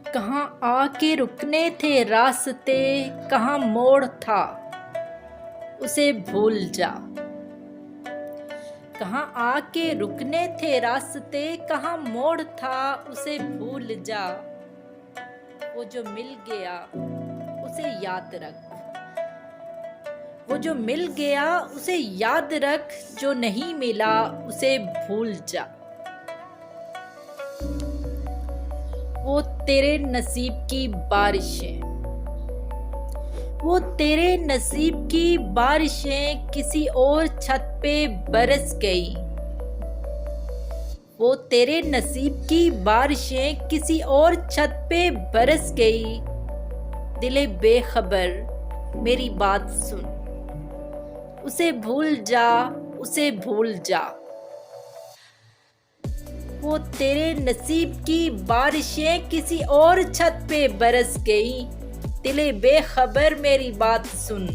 कहाँ आके रुकने थे रास्ते, कहाँ मोड़ था उसे भूल जा। कहाँ आके रुकने थे रास्ते, कहाँ मोड़ था उसे भूल जा। वो जो मिल गया उसे याद रख, वो जो मिल गया उसे याद रख, जो नहीं मिला उसे भूल जा। वो तेरे नसीब की बारिशें, वो तेरे नसीब की बारिशें किसी और छत पे बरस गई। वो तेरे नसीब की बारिशें किसी और छत पे बरस गई। दिले बेखबर मेरी बात सुन, उसे भूल जा, उसे भूल जा। वो तेरे नसीब की बारिशें किसी और छत पे बरस गई। दिले बेखबर मेरी बात सुन,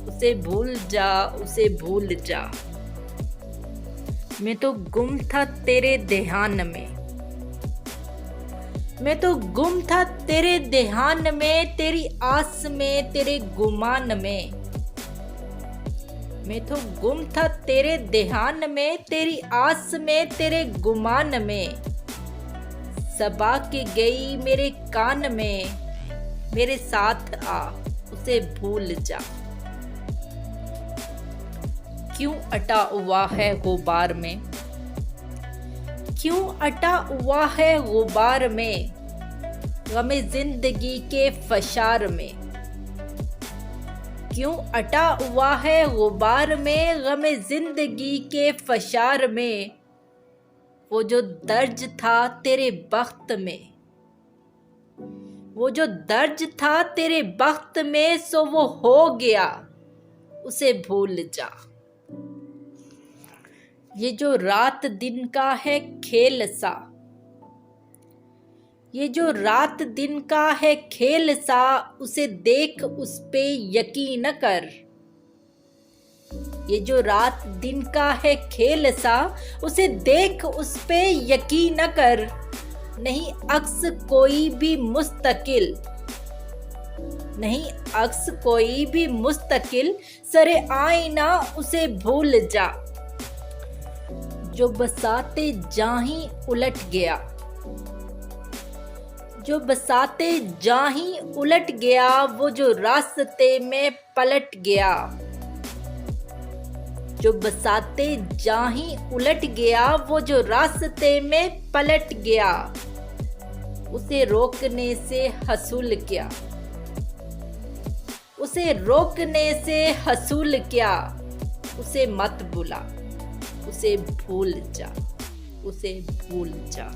उसे भूल जा, उसे भूल जा। मैं तो गुम था तेरे ध्यान में, मैं तो गुम था तेरे ध्यान में, तेरी आस में, तेरे गुमान में। मैं तो गुम था तेरे ध्यान में, तेरी आस में, तेरे गुमान में। सबा के गई मेरे कान में, मेरे साथ आ, उसे भूल जा। क्यों अटा हुआ है गुबार में, क्यों अटा हुआ है गुबार में, गमे जिंदगी के फशार में। क्यों अटा हुआ है गुबार में, गमे जिंदगी के फशार में। वो जो दर्ज था तेरे बख्त में, वो जो दर्ज था तेरे बख्त में, सो वो हो गया, उसे भूल जा। ये जो रात दिन का है खेल सा, ये जो रात दिन का है खेल सा, उसे देख उस पे यकीन कर। ये जो रात दिन का है खेल सा, उसे देख उस पे यकीन कर। नहीं अक्स कोई भी मुस्तकिल, नहीं अक्स कोई भी मुस्तकिल, सरे आईना उसे भूल जा। जो बसाते जाही उलट गया, जो बसाते जाही उलट गया, वो जो रास्ते में पलट गया। जो बसाते जाही उलट गया, वो जो रास्ते में पलट गया। उसे रोकने से हसूल क्या, उसे रोकने से हसूल क्या। उसे मत बुला, उसे भूल जा, उसे भूल जा।